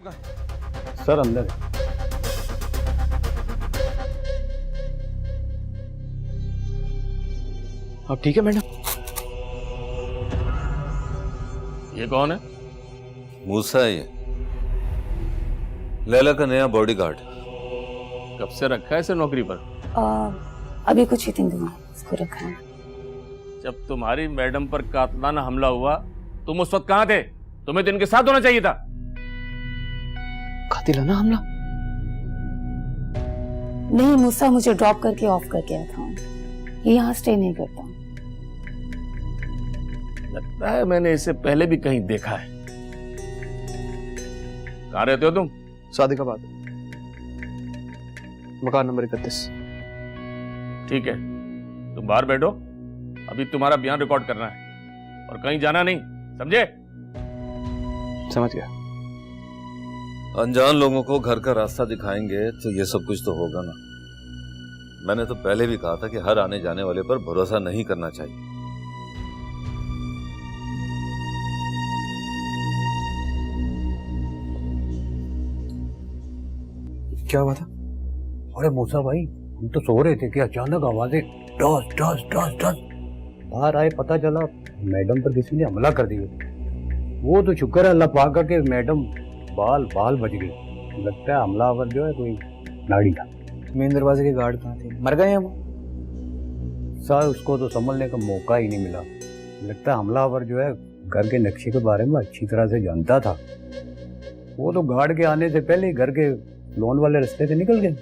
Sir अंदर है। अब ठीक है मैडम। ये कौन है? मूसा है ये, लैला का नया बॉडीगार्ड। कब से रखा है इसे नौकरी पर? अभी कुछ ही दिन हुआ इसको रखा है। जब तुम्हारी मैडम पर कातलाना हमला हुआ तुम उस वक्त कहां थे? तुम्हें तो इनके साथ होना चाहिए था। कातिलाना हमला? नहीं, मूसा मुझे ड्रॉप करके ऑफ करके आया था। ये यहाँ स्टे नहीं करता। लगता है मैंने इसे पहले भी कहीं देखा है। कहां रहते हो तुम? सादिकाबाद, मकान नंबर 31। ठीक है, तुम बाहर बैठो, अभी तुम्हारा बयान रिकॉर्ड करना है और कहीं जाना नहीं, समझे? समझ गया। अनजान लोगों को घर का रास्ता दिखाएंगे तो ये सब कुछ तो होगा ना। मैंने तो पहले भी कहा था कि हर आने जाने वाले पर भरोसा नहीं करना चाहिए। क्या हुआ था? अरे मूसा भाई, हम तो सो रहे थे कि अचानक आवाजें टॉस टॉस टॉस टॉस। बाहर आए, पता चला मैडम पर किसी ने हमला कर दिया। वो तो शुक्र है अल्लाह पाक का कि मैडम बाल बाल बच गई। लगता है हमलावर जो है कोई नाड़ी था। मेन दरवाजे के गार्ड कहाँ थे? मर गए हैं वो? सर उसको तो संभलने का मौका ही नहीं मिला। लगता है हमलावर जो है घर के नक्शे के बारे में अच्छी तरह से जानता था। वो तो गार्ड के आने से पहले ही घर के लोन वाले रास्ते से निकल गए।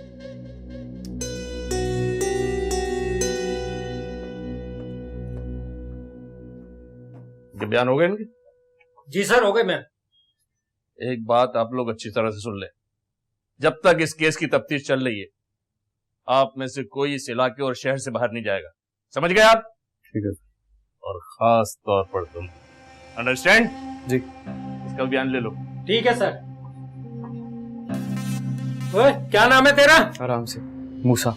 बयान हो गए इनके? जी सर, हो गए मैम। एक बात आप लोग अच्छी तरह से सुन लें, जब तक इस केस की तफ्तीश चल रही है आप में से कोई इस इलाके और शहर से बाहर नहीं जाएगा, समझ गए आप? ठीक है। और खास तौर पर तुम, अंडरस्टैंड? जी। इसका बयान ले लो। ठीक है सर। ओए, क्या नाम है तेरा? आराम से। मूसा।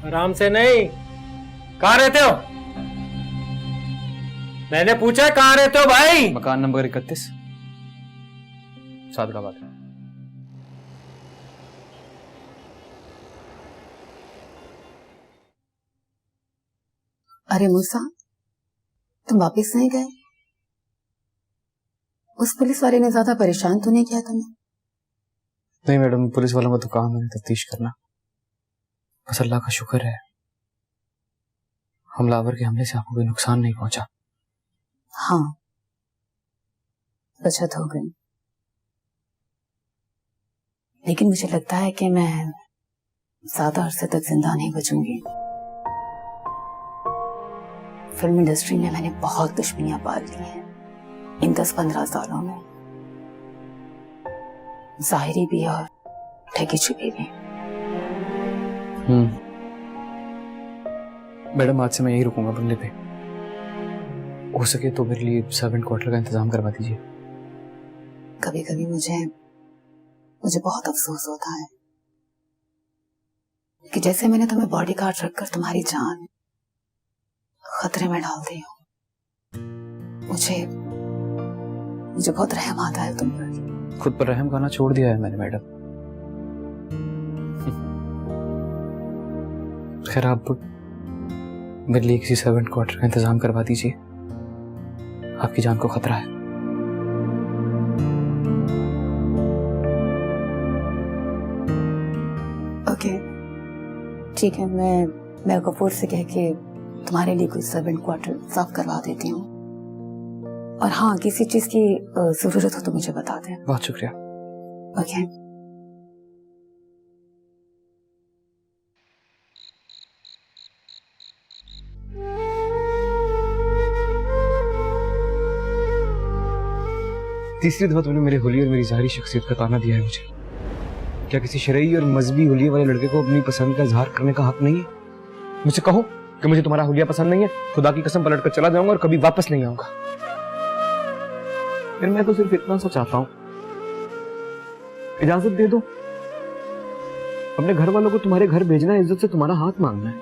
आराम से नहीं, कहाँ रहते हो? मैंने पूछा कहाँ रहते हो भाई? मकान नंबर 31, सादिकाबाद। अरे मूसा, तुम वापस नहीं गए? उस पुलिस वाले ने ज्यादा परेशान तो नहीं किया तुम्हें? नहीं मैडम, पुलिस वालों का तो काम है तफ्तीश करना। बस अल्लाह का शुक्र है हमलावर के हमले से आपको कोई नुकसान नहीं पहुंचा। हाँ, बचत हो गई। लेकिन मुझे लगता है कि मैं ज्यादा अरसे तक जिंदा नहीं बचूंगी। फिल्म इंडस्ट्री में मैंने बहुत दुश्मनियां पाल ली हैं इन 10-15 सालों में, जाहिरी भी और ठगी छुपी भी। मैडम आज से मैं यही रुकूंगा बंगले पे। हो सके तो मेरे लिए सर्वेंट क्वार्टर का इंतजाम करवा दीजिए। कभी कभी मुझे बहुत अफसोस होता है कि जैसे मैंने तुम्हें बॉडीगार्ड रखकर तुम्हारी जान खतरे में डाल दी हो। मुझे बहुत रहम आता है तुम पर। खुद पर रहम खाना छोड़ दिया है मैंने मैडम। खैर आप मेरे लिए किसी सर्वेंट क्वार्टर का इंतजाम करवा दीजिए, आपकी जान को खतरा है। ओके, ठीक है, मैं गफूर से कह के तुम्हारे लिए कोई सर्वेंट क्वार्टर साफ करवा देती हूँ। और हाँ, किसी चीज की जरूरत हो तो मुझे बता दें। बहुत शुक्रिया। ओके। तीसरी दफा तुमने मेरे हुलिये और मेरी ज़ाहिरी शख्सियत का ताना दिया है मुझे। क्या किसी शरई और मजहबी हुलिये वाले लड़के को अपनी पसंद का इजहार करने का हक नहीं है? मुझे कहो कि मुझे तुम्हारा हुलिया पसंद नहीं है, खुदा की कसम पलट कर चला जाऊंगा और कभी वापस नहीं आऊंगा। फिर मैं तो सिर्फ इतना सा चाहता हूं, इजाजत दे दो, अपने घर वालों को तुम्हारे घर भेजना है, इज्जत से तुम्हारा हाथ मांगना है।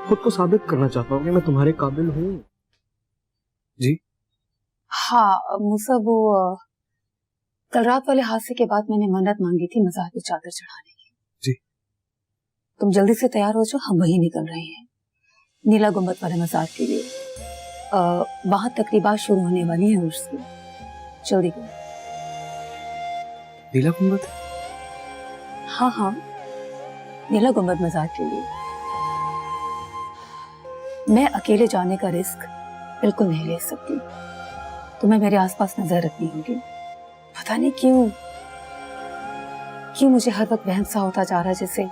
खुद को साबित करना चाहता हूँ कि मैं तुम्हारे काबिल हूँ। जी हाँ मूसा, वो कल रात वाले हादसे के बाद मैंने मन्नत मांगी थी मज़ार की चादर चढ़ाने की। जी। तुम जल्दी से तैयार हो जाओ, हम वहीं निकल रहे हैं नीला गुंबद वाले मज़ार के लिए। वहां तकरीबात शुरू होने वाली है उर्स की। जल्दी करो। नीला गुंबद? हाँ हाँ, नीला गुंबद मज़ार के लिए। मैं अकेले जाने का रिस्क बिल्कुल नहीं ले सकती, तुम्हें मेरे आसपास नजर रखनी होगी। पता नहीं क्यों मुझे हर वक्त वहम सा होता जा रहा है जैसे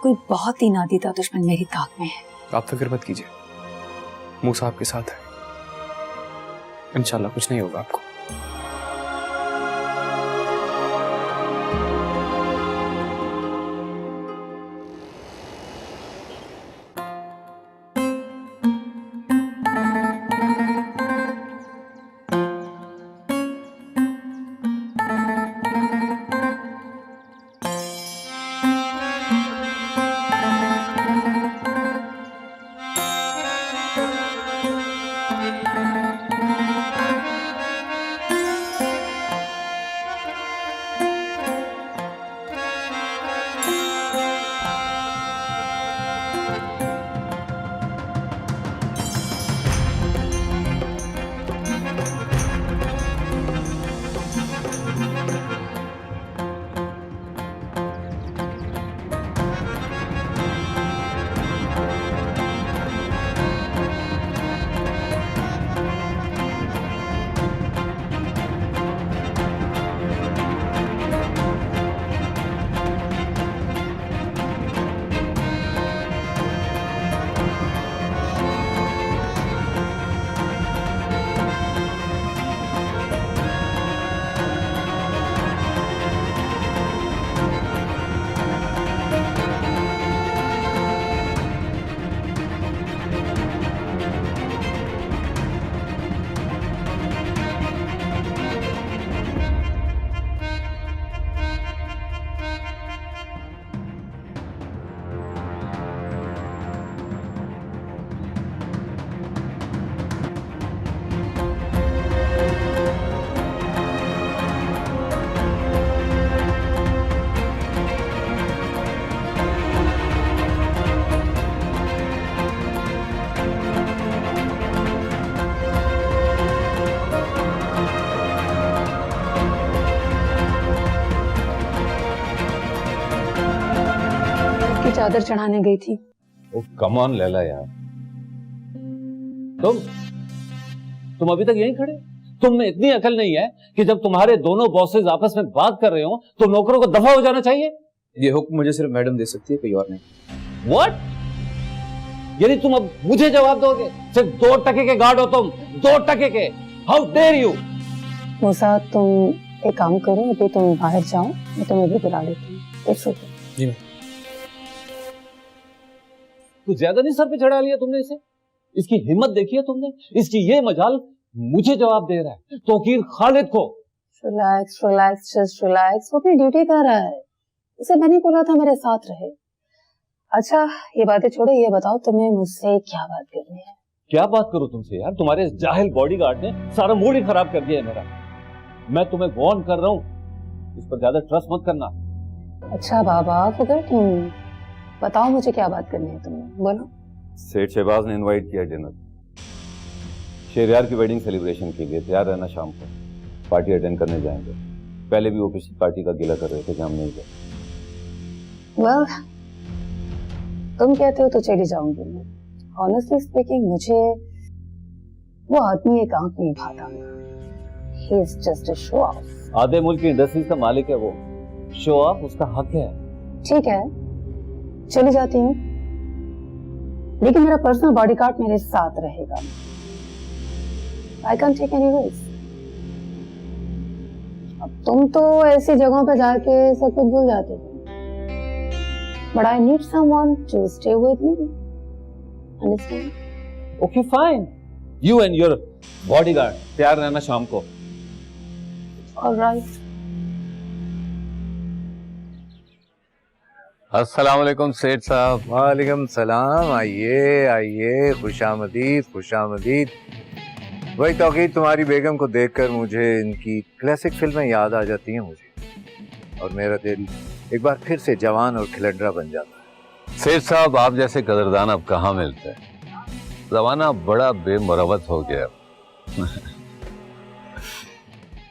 कोई बहुत ही नादीदा दुश्मन मेरी ताक में है। आप फिक्र मत कीजिए, मूसा आपके साथ है, इंशाल्लाह कुछ नहीं होगा आपको। चादर चढ़ाने गई थी। ओ कम ऑन लैला यार, तुम अभी तक यहीं खड़े? तुम में इतनी अकल नहीं है कि जब तुम्हारे दोनों बॉसेस आपस में बात कर रहे हो तो नौकरों को दफा हो जाना चाहिए? ये हुक्म मुझे सिर्फ मैडम दे सकती है, कोई और नहीं। व्हाट? यानी तुम अब मुझे जवाब दोगे? सिर्फ 2 टके के गार्ड हो तुम, 2 टके के। How dare you! मूसा, तुम एक काम करो, अभी तुम बाहर जाओ, मैं तुम्हें भी बुला लेती हूँ। It's okay. जी मैम। कुछ ज्यादा नहीं सर पे चढ़ा लिया तुमने इसे? इसकी हिम्मत देखी है तुमने? इसकी ये मजाल मुझे जवाब दे रहा है, तौकीर खालिद को। Relax relax, just relax. वो अपनी ड्यूटी कर रहा है, उसे मैंने बोला था मेरे साथ रहे। अच्छा ये बातें छोड़ो, ये बताओ तुम्हें मुझसे क्या बात करनी है? क्या बात करूं तुमसे यार? तुम्हारे इस जाहिल बॉडीगार्ड ने सारा मूड ही खराब कर दिया है मेरा। मैं तुम्हें वार्न कर रहा हूं, इस पर ज्यादा ट्रस्ट मत करना। अच्छा बाबा, फिर तुम बताओ मुझे क्या बात करनी है तुम्हें, बोलो। सेठ शहबाज ने इनवाइट किया डिनर, शेरियार की वेडिंग सेलिब्रेशन के लिए। तैयार रहना, शाम को पार्टी अटेंड करने जाएंगे। पहले भी वो पिछली पार्टी का गिला कर रहे थे कि हम नहीं गए। वेल, तुम कहते हो तो चली जाऊंगी मैं। ऑनेस्टली स्पीकिंग, मुझे वो आदमी एक आंख नहीं भाता। He is just a show off. आधे मुल्क की इंडस्ट्रीज का मालिक है वो, शो ऑफ उसका हक है। ठीक है, चली जाती हूँ, लेकिन मेरा पर्सनल बॉडीगार्ड मेरे साथ रहेगा। I can take any risk. अब तुम तो ऐसी जगहों पे जाके सब कुछ भूल जाते हो, but I need someone to stay with me. Understand? Okay fine, you and your bodyguard तैयार रहना शाम को। ऑलराइट। अस्सलाम वालेकुम सेठ साहब। वालेकुम सलाम। आइए आइए, खुशामदीद खुशामदीद। वही तौकीद, तुम्हारी बेगम को देखकर मुझे इनकी क्लासिक फिल्में याद आ जाती हैं मुझे, और मेरा दिल एक बार फिर से जवान और खिलंडरा बन जाता है। सेठ साहब, आप जैसे कदरदान अब कहाँ मिलते हैं। जमाना बड़ा बेमुरवत हो गया।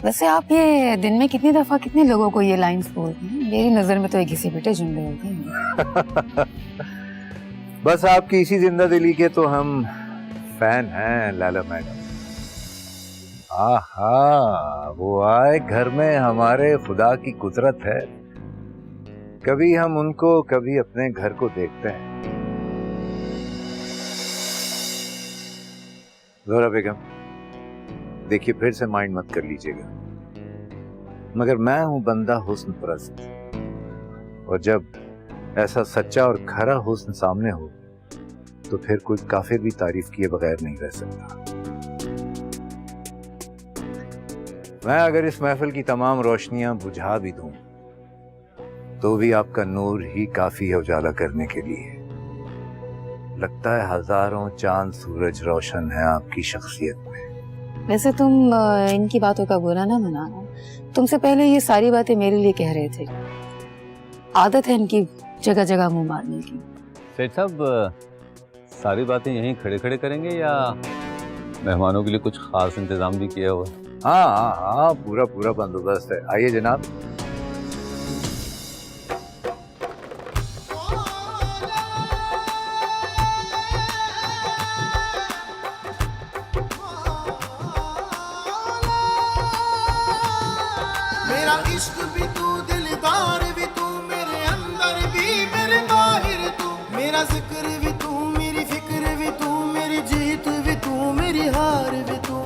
वैसे आप ये दिन में कितनी दफा कितने लोगों को ये लाइंस बोलते हैं? मेरी नजर में तो एक घिसे पिटे जुमले होते हैं। बस आपकी इसी जिंदा दिली के तो हम फैन हैं लैला मैडम। आहा, वो आए घर में हमारे खुदा की कुदरत है। कभी हम उनको, कभी अपने घर को देखते हैं। ज़ोहरा बेगम, देखिए फिर से माइंड मत कर लीजिएगा, मगर मैं हूं बंदा हुस्न परस्त, और जब ऐसा सच्चा और खरा हुस्न सामने हो तो फिर कोई काफिर भी तारीफ किए बगैर नहीं रह सकता। मैं अगर इस महफिल की तमाम रोशनियां बुझा भी दूं तो भी आपका नूर ही काफी है उजाला करने के लिए। लगता है हजारों चांद सूरज रोशन है आपकी शख्सियत में। वैसे तुम इनकी बातों का बुरा ना मनाना, तुमसे पहले ये सारी बातें मेरे लिए कह रहे थे। आदत है इनकी जगह जगह मुंह मारने की। सेठ साहब, सारी बातें यहीं खड़े खड़े करेंगे या मेहमानों के लिए कुछ खास इंतजाम भी किया हुआ? हाँ हाँ हाँ, पूरा पूरा बंदोबस्त है। आइए जनाब। मेरा इश्क भी तू, दिलदार भी तू, मेरे अंदर भी मेरे बाहर तू, मेरा जिक्र भी तू, मेरी फिक्र भी तू, मेरी जीत भी तू, मेरी हार भी तू।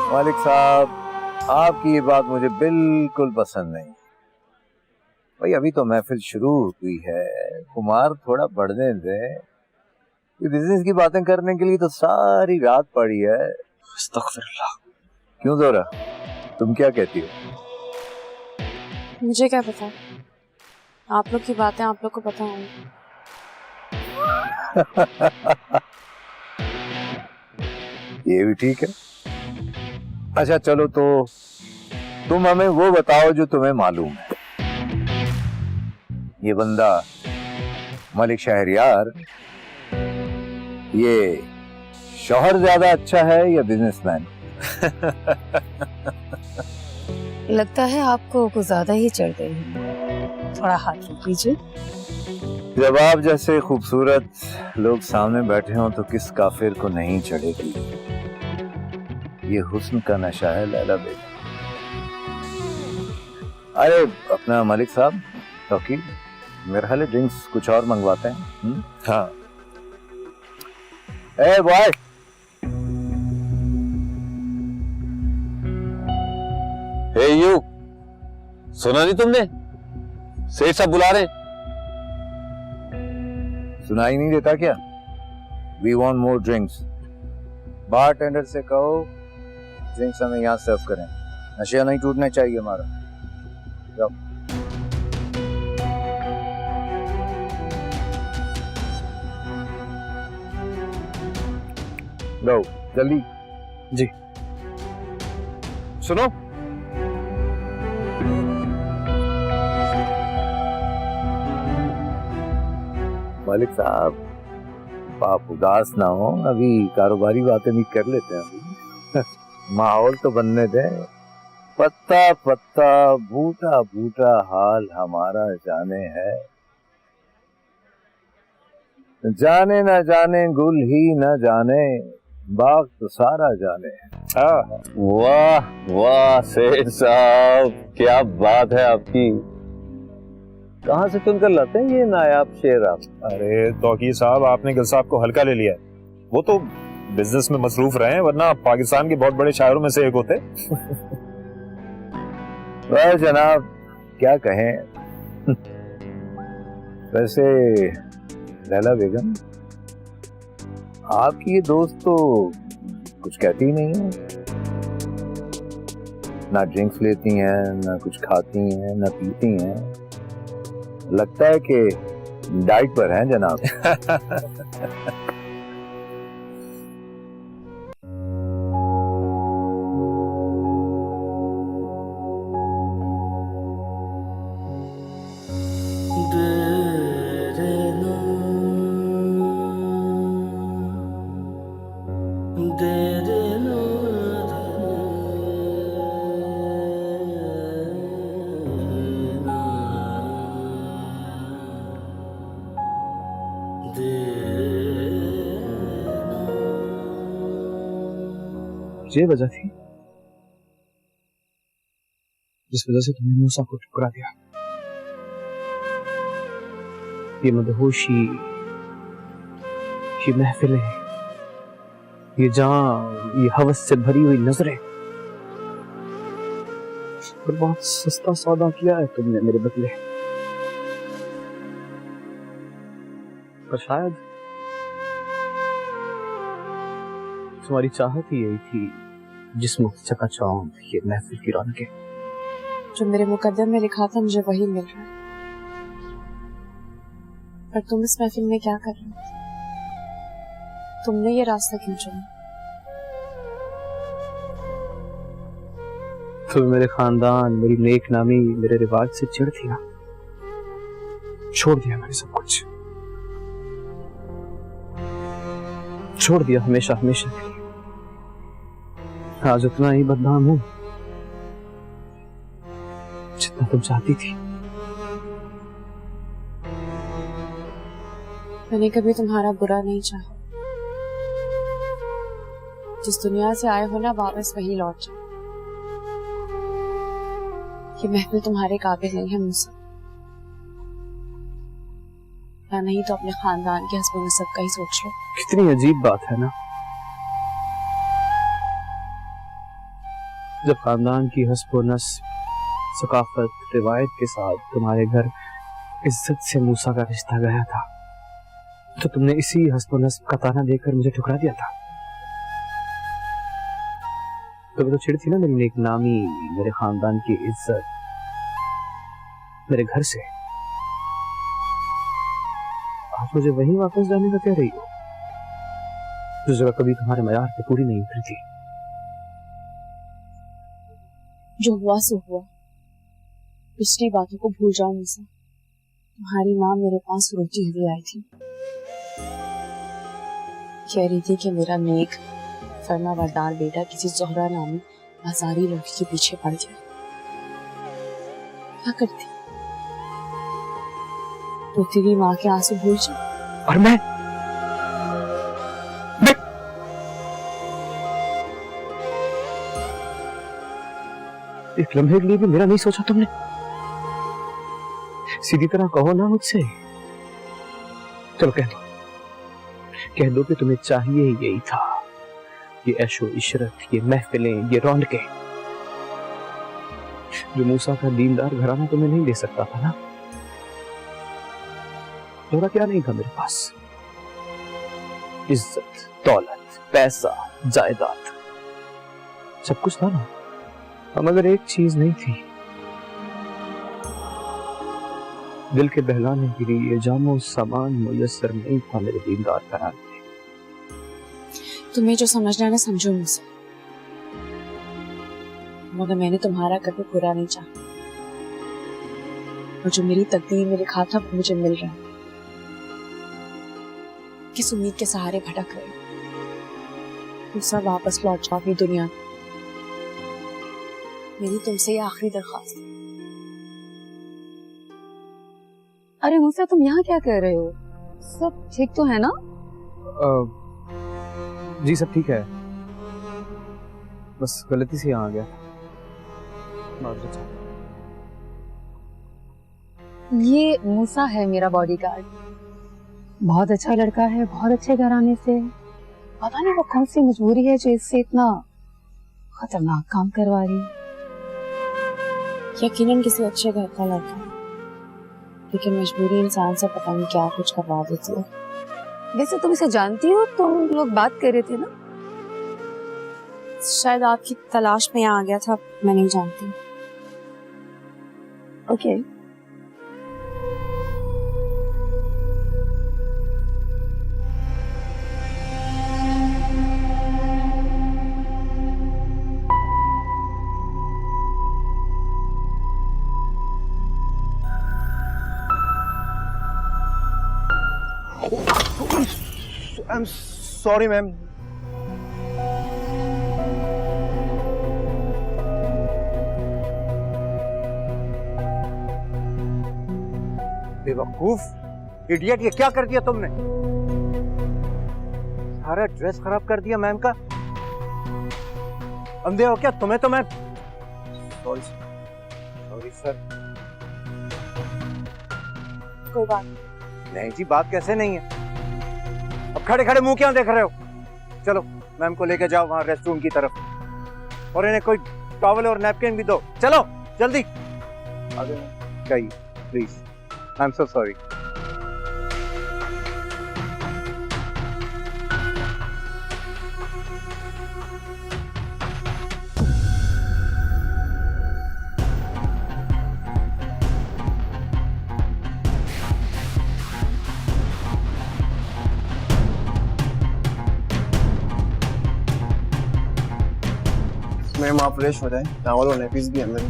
मालिक साहब, आपकी ये बात मुझे बिल्कुल पसंद नहीं। भाई अभी तो महफिल शुरू हुई है, कुमार थोड़ा बढ़ने दे। ये बिजनेस की बातें करने के लिए तो सारी रात पड़ी है। अस्तगफिरुल्लाह। क्यों ज़ोहरा, तुम क्या कहती हो? मुझे क्या पता, आप लोग की बातें आप लोग को पता होंगी। ये भी ठीक है। अच्छा चलो, तो तुम हमें वो बताओ जो तुम्हें मालूम है। ये बंदा मलिक शहरयार, ये शौहर ज्यादा अच्छा है या बिजनेसमैन? लगता है आपको कुछ ज्यादा ही चढ़ गई है। थोड़ा हाथ रोक लीजिए। जब आप जैसे खूबसूरत लोग सामने बैठे हों तो किस काफिर को नहीं चढ़ेगी। ये हुस्न का नशा है लैला बेगम। अरे अपना मलिक साहब, तौकीर, मेरे ख्याल ड्रिंक्स कुछ और मंगवाते हैं। हाँ। ए बॉय, हे यू, सुना नहीं तुमने? सेठ साहब बुला रहे। सुनाई नहीं देता क्या? We want more drinks. Bartender से कहो ड्रिंक्स हमें यहाँ सर्व करें। नशा नहीं टूटना चाहिए हमारा। जाओ। लो जल्दी। जी। सुनो, मालिक साहब, आप उदास ना हो, अभी कारोबारी बातें भी कर लेते हैं अभी। माहौल तो बनने दें। पत्ता पत्ता बूटा बूटा हाल हमारा जाने है, जाने न जाने गुल ही न जाने, बाग तो सारा जाने। वाह वाह सेठ साहब, क्या बात है आपकी। कहाँ से चुनकर लाते हैं ये नायाब शेर आप? अरे तौकीर साहब, आपने गिल साहब को हल्का ले लिया है। वो तो बिजनेस में मसरूफ रहे हैं, वरना पाकिस्तान के बहुत बड़े शायरों में से एक होते। वह जनाब क्या कहें। वैसे लैला बेगम, आपकी ये दोस्त तो कुछ कहती ही नहीं है। ना ड्रिंक्स लेती हैं, ना कुछ खाती हैं, ना पीती हैं। लगता है कि डाइट पर हैं जनाब। ये वजह थी जिस वजह से तुमने मूसा को ठुकरा दिया। ये मदहोशी, ये महफिलें, ये जान, ये हवस से भरी हुई नजरें, और बहुत सस्ता सौदा किया है तुमने मेरे बदले। पर शायद तुम्हारी चाहत ही यही थी, जिस्म चकाचौंध, ये महफिल की रौनकें। जो मेरे मुकद्दर में लिखा था मुझे वही मिल रहा है, पर तुम इस महफिल में क्या कर रहे हो? तुमने ये रास्ता क्यों चुना? तुम्हें मेरे खानदान, मेरी नेक नामी, मेरे रिवाज से चिढ़ थी ना, छोड़ दिया मैंने सब कुछ, छोड़ दिया हमेशा हमेशा के लिए। आज उतना ही बदनाम हूं जितना तुम चाहती थी। मैंने कभी तुम्हारा बुरा नहीं चाहा। जिस दुनिया से आए हो ना, वापस वहीं लौट जाओ। ये महफिल तुम्हारे काबिल नहीं है मुझसे, या नहीं तो अपने खानदान के हस्बैंड नसब का ही सोच लो। कितनी अजीब बात है ना, जब खानदान की हस्ब नस्ब, सकाफत, रिवायत के साथ तुम्हारे घर इज्जत से मूसा का रिश्ता गया था, तो तुमने इसी हस्ब नस्ब का ताना देकर मुझे ठुकरा दिया था। तुम्हें तो चिढ़ थी ना मेरी नेक नामी, मेरे खानदान की इज्जत, मेरे घर से। आज मुझे वहीं वापस जाने का कह रही हो, जो जगह कभी तुम्हारे मयार पे पूरी नहीं उतरी थी। जो हुआ सो हुआ, पिछली बातों को भूल जाओ मुझसे। तुम्हारी माँ मेरे पास रोती हुई आई थी, कह रही थी कि मेरा नेक फरमाबरदार बेटा किसी जोहरा नामी बाजारी लड़की के पीछे पड़ जाए। क्या करती? रोती हुई माँ के आंसू भूल जाओ। और मैं एक लम्हे के लिए भी मेरा नहीं सोचा तुमने? सीधी तरह कहो ना मुझसे। चलो कह दो कि तुम्हें चाहिए यही था, ये ऐशो इशरत, ये महफिलें, ये रौनकें, जो मूसा का दीनदार घराना तुम्हें नहीं दे सकता था ना। थोड़ा क्या नहीं था मेरे पास? इज्जत, दौलत, पैसा, जायदाद, सब कुछ था ना। मगर एक चीज नहीं थी, दिल के बहलाने के लिए ये जामो सामान मुयस्सर नहीं था मेरे दीनदार घराने में। तुम्हें जो समझना है ना समझो मुझसे, मगर मैंने तुम्हारा कभी बुरा नहीं चाहा, और जो मेरी तकदीर में लिखा था वो मुझे मिल रहा है। किस उम्मीद के सहारे भटक रहे हो? तुम सब वापस लौट जाओ अपनी दुनिया। मेरी तुमसे ये आखिरी दरख्वास्त है। अरे मूसा, तुम यहाँ क्या कर रहे हो? सब ठीक तो है ना? जी सब ठीक है, बस गलती से यहाँ आ गया। ये मूसा है मेरा बॉडीगार्ड, बहुत अच्छा लड़का है, बहुत अच्छे घराने से। पता नहीं वो कौन सी मजबूरी है जो इससे इतना खतरनाक काम करवा रही है। यकीनन किसी अच्छे घर का लड़का है, लेकिन मजबूरी इंसान से पता नहीं क्या कुछ करवा देती है। वैसे तुम इसे जानती हो? तुम लोग बात कर रहे थे ना? शायद आपकी तलाश में यहाँ आ गया था, मैं नहीं जानती। Okay I am sorry ma'am. बेवकूफ इडियट, ये क्या कर दिया तुमने? सारा ड्रेस खराब कर दिया मैम का। अंधे हो क्या? तुम्हें तो मैं सॉरी सर। कोई बात नहीं जी, बात कैसे नहीं है? अब खड़े खड़े मुंह क्या देख रहे हो? चलो मैम को लेके जाओ वहां रेस्टरूम की तरफ, और इन्हें कोई टॉवल और नैपकिन भी दो। चलो जल्दी जाइए please. I am so sorry. Ma'am आप फ्रेश हो जाएं, टॉवल और नैपकिन भी अंदर ही।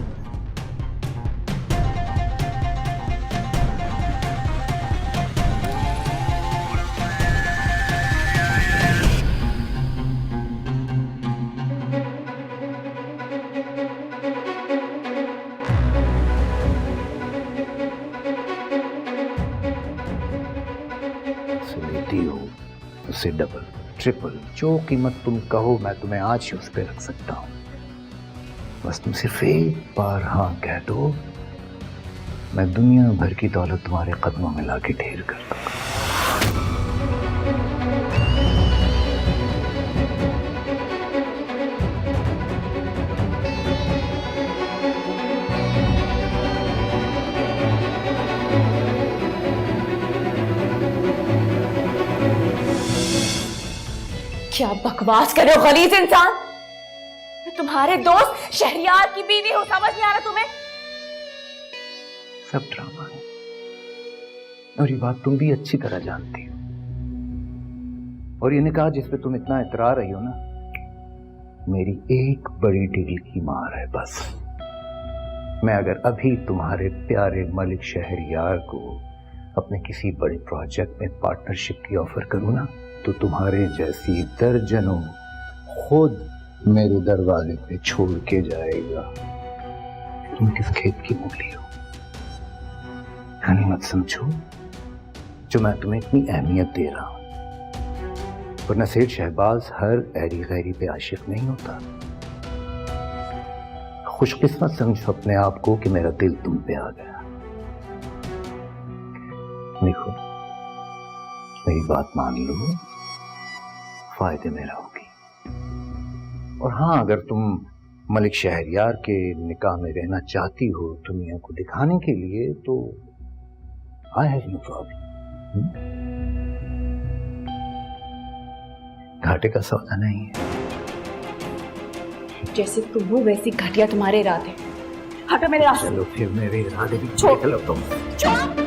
लेती हो उससे डबल ट्रिपल जो कीमत तुम कहो, मैं तुम्हें आज ही उस पर रख सकता हूँ। बस तुम सिर्फ एक बार हाँ कह दो, मैं दुनिया भर की दौलत तुम्हारे कदमों में लाके ढेर कर दूंगा। क्या बकवास कर रहे हो गलीज इंसान? मैं तुम्हारे दोस्त शहरियार की बीवी हूँ, समझ नहीं आ रहा तुम्हें? सब ड्रामा है, और ये बात तुम भी अच्छी तरह जानती हो। और ये निकाह जिस पे तुम इतना इतरा रही हो ना, मेरी एक बड़ी डील की मार है बस। मैं अगर अभी तुम्हारे प्यारे मलिक शहरियार को अपने किसी बड़े प्रोजेक्ट में पार्टनरशिप की ऑफर करूं ना, तो तुम्हारे जैसी दर्जनों खुद मेरे दरवाजे पे छोड़ के जाएगा। तुम किस खेत की मूली हो? यानी मत समझो जो मैं तुम्हें इतनी अहमियत दे रहा हूं। वरना सेठ शहबाज हर ऐरी गैरी पे आशिक नहीं होता। खुशकिस्मत समझो अपने आप को कि मेरा दिल तुम पे आ गया। देखो मेरी बात मान लो, फायदे में रहोगी। और हाँ, अगर तुम मलिक शहरियार के निकाह में रहना चाहती हो दुनिया को दिखाने के लिए, तो आई हैव नो प्रॉब्लम। घाटे का सौदा नहीं है। जैसे तुम हो वैसी घटिया तुम्हारे इरादे। हटो मेरे रास्ते। चलो फिर मेरे इरादे भी छोड़। देख लो तुम। छोड़।